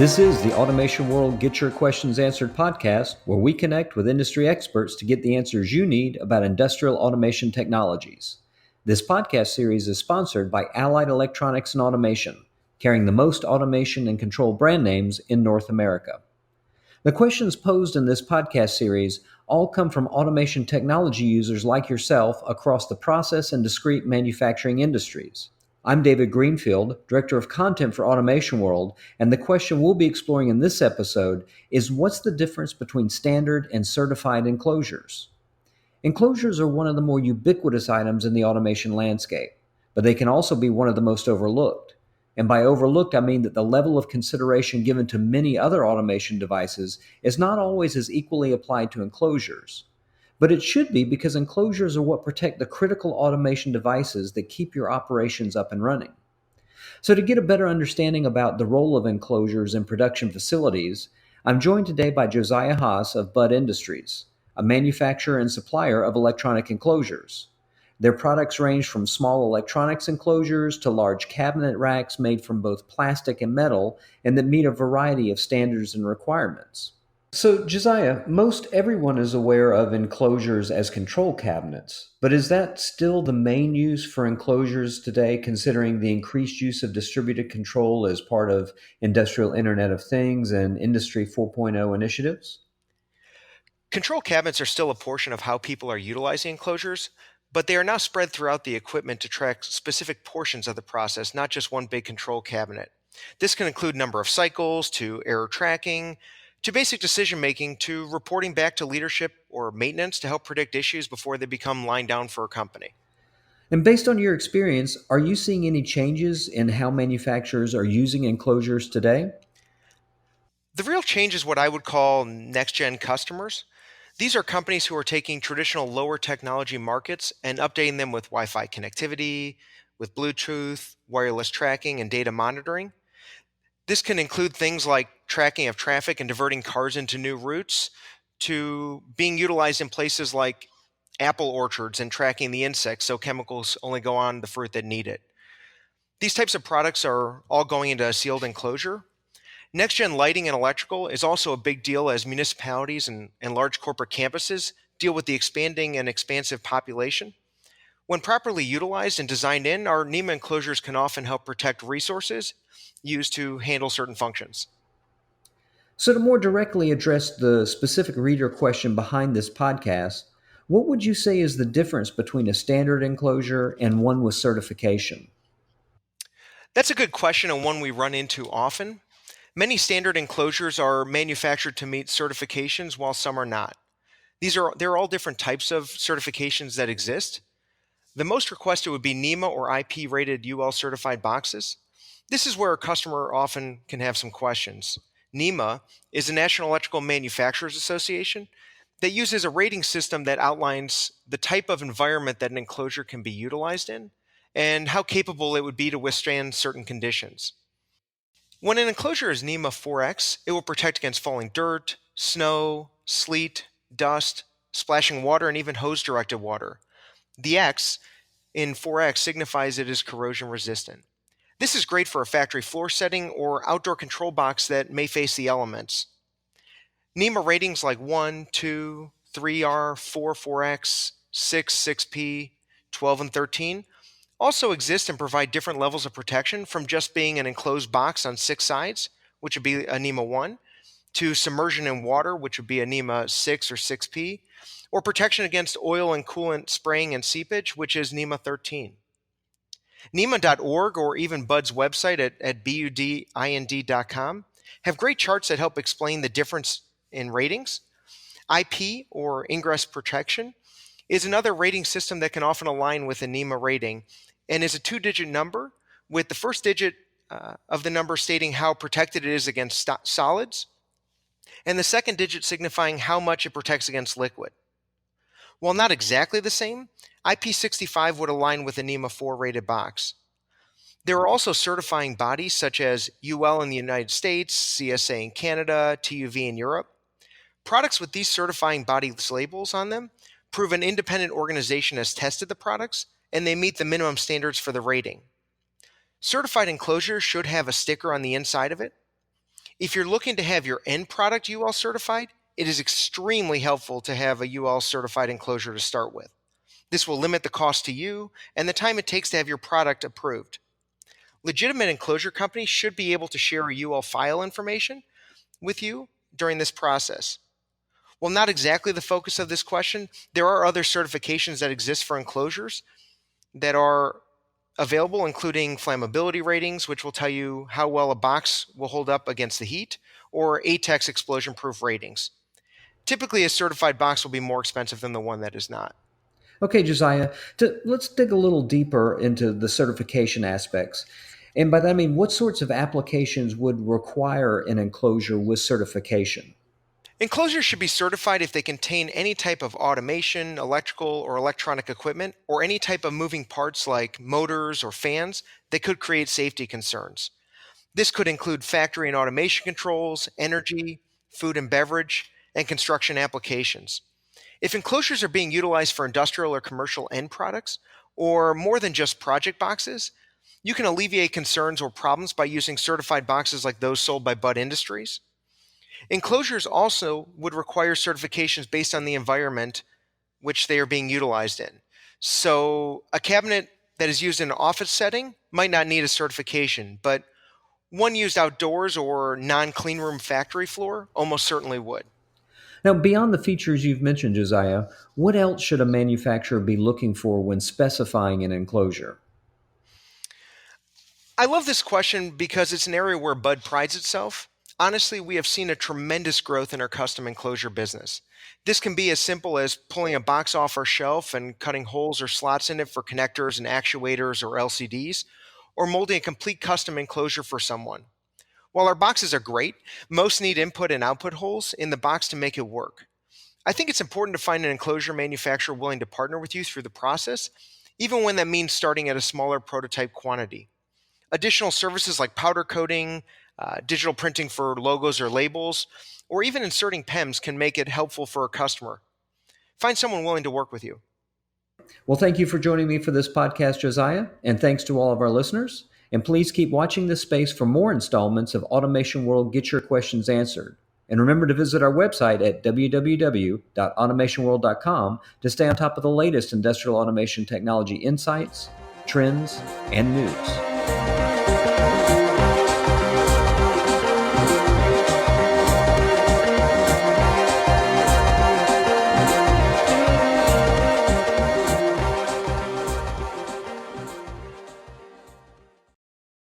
This is the Automation World Get Your Questions Answered podcast, where we connect with industry experts to get the answers you need about industrial automation technologies. This podcast series is sponsored by Allied Electronics and Automation, carrying the most automation and control brand names in North America. The questions posed in this podcast series all come from automation technology users like yourself across the process and discrete manufacturing industries. I'm David Greenfield, Director of Content for Automation World, and the question we'll be exploring in this episode is what's the difference between standard and certified enclosures? Enclosures are one of the more ubiquitous items in the automation landscape, but they can also be one of the most overlooked. And by overlooked, I mean that the level of consideration given to many other automation devices is not always as equally applied to enclosures. But it should be, because enclosures are what protect the critical automation devices that keep your operations up and running. So to get a better understanding about the role of enclosures in production facilities, I'm joined today by Josiah Haas of Budd Industries, a manufacturer and supplier of electronic enclosures. Their products range from small electronics enclosures to large cabinet racks made from both plastic and metal, and that meet a variety of standards and requirements. So, Josiah, most everyone is aware of enclosures as control cabinets, but is that still the main use for enclosures today, considering the increased use of distributed control as part of Industrial Internet of Things and Industry 4.0 initiatives? Control cabinets are still a portion of how people are utilizing enclosures, but they are now spread throughout the equipment to track specific portions of the process, not just one big control cabinet. This can include number of cycles, to error tracking, to basic decision making, to reporting back to leadership or maintenance to help predict issues before they become line down for a company. And based on your experience, are you seeing any changes in how manufacturers are using enclosures today? The real change is what I would call NextGen Customers. These are companies who are taking traditional lower technology markets and updating them with Wi-Fi connectivity, with Bluetooth, wireless tracking, and data monitoring. This can include things like tracking of traffic and diverting cars into new routes, to being utilized in places like apple orchards and tracking the insects so chemicals only go on the fruit that need it. These types of products are all going into a sealed enclosure. Next-gen lighting and electrical is also a big deal as municipalities and large corporate campuses deal with the expanding and expansive population. When properly utilized and designed in, our NEMA enclosures can often help protect resources used to handle certain functions. So, to more directly address the specific reader question behind this podcast, what would you say is the difference between a standard enclosure and one with certification? That's a good question and one we run into often. Many standard enclosures are manufactured to meet certifications while some are not. There are all different types of certifications that exist. The most requested would be NEMA or IP rated UL certified boxes. This is where a customer often can have some questions. NEMA is the National Electrical Manufacturers Association that uses a rating system that outlines the type of environment that an enclosure can be utilized in and how capable it would be to withstand certain conditions. When an enclosure is NEMA 4X, it will protect against falling dirt, snow, sleet, dust, splashing water, and even hose-directed water. The X in 4X signifies it is corrosion resistant. This is great for a factory floor setting or outdoor control box that may face the elements. NEMA ratings like 1, 2, 3R, 4, 4X, 6, 6P, 12, and 13 also exist and provide different levels of protection, from just being an enclosed box on 6 sides, which would be a NEMA 1, to submersion in water, which would be a NEMA 6 or 6P, or protection against oil and coolant spraying and seepage, which is NEMA 13. NEMA.org or even Budd's website at budind.com have great charts that help explain the difference in ratings. IP, or ingress protection, is another rating system that can often align with a NEMA rating and is a 2-digit number, with the first digit of the number stating how protected it is against solids, and the second digit signifying how much it protects against liquid. While not exactly the same, IP65 would align with a NEMA 4 rated box. There are also certifying bodies such as UL in the United States, CSA in Canada, TUV in Europe. Products with these certifying bodies labels on them prove an independent organization has tested the products and they meet the minimum standards for the rating. Certified enclosures should have a sticker on the inside of it. If you're looking to have your end product UL certified, it is extremely helpful to have a UL certified enclosure to start with. This will limit the cost to you and the time it takes to have your product approved. Legitimate enclosure companies should be able to share UL file information with you during this process. While not exactly the focus of this question, there are other certifications that exist for enclosures that are available, including flammability ratings, which will tell you how well a box will hold up against the heat, or ATEX explosion proof ratings. Typically, a certified box will be more expensive than the one that is not. Okay, Josiah, let's dig a little deeper into the certification aspects. And by that, I mean, what sorts of applications would require an enclosure with certification? Enclosures should be certified if they contain any type of automation, electrical, or electronic equipment, or any type of moving parts like motors or fans that could create safety concerns. This could include factory and automation controls, energy, food and beverage, and construction applications. If enclosures are being utilized for industrial or commercial end products, or more than just project boxes, you can alleviate concerns or problems by using certified boxes like those sold by Bud Industries. Enclosures also would require certifications based on the environment which they are being utilized in. So, a cabinet that is used in an office setting might not need a certification, but one used outdoors or non clean room factory floor almost certainly would. Now, beyond the features you've mentioned, Josiah, what else should a manufacturer be looking for when specifying an enclosure? I love this question because it's an area where Bud prides itself. Honestly, we have seen a tremendous growth in our custom enclosure business. This can be as simple as pulling a box off our shelf and cutting holes or slots in it for connectors and actuators or LCDs, or molding a complete custom enclosure for someone. While our boxes are great, most need input and output holes in the box to make it work. I think it's important to find an enclosure manufacturer willing to partner with you through the process, even when that means starting at a smaller prototype quantity. Additional services like powder coating, digital printing for logos or labels, or even inserting PEMs can make it helpful for a customer. Find someone willing to work with you. Well, thank you for joining me for this podcast, Josiah, and thanks to all of our listeners. And please keep watching this space for more installments of Automation World Get Your Questions Answered. And remember to visit our website at www.automationworld.com to stay on top of the latest industrial automation technology insights, trends, and news.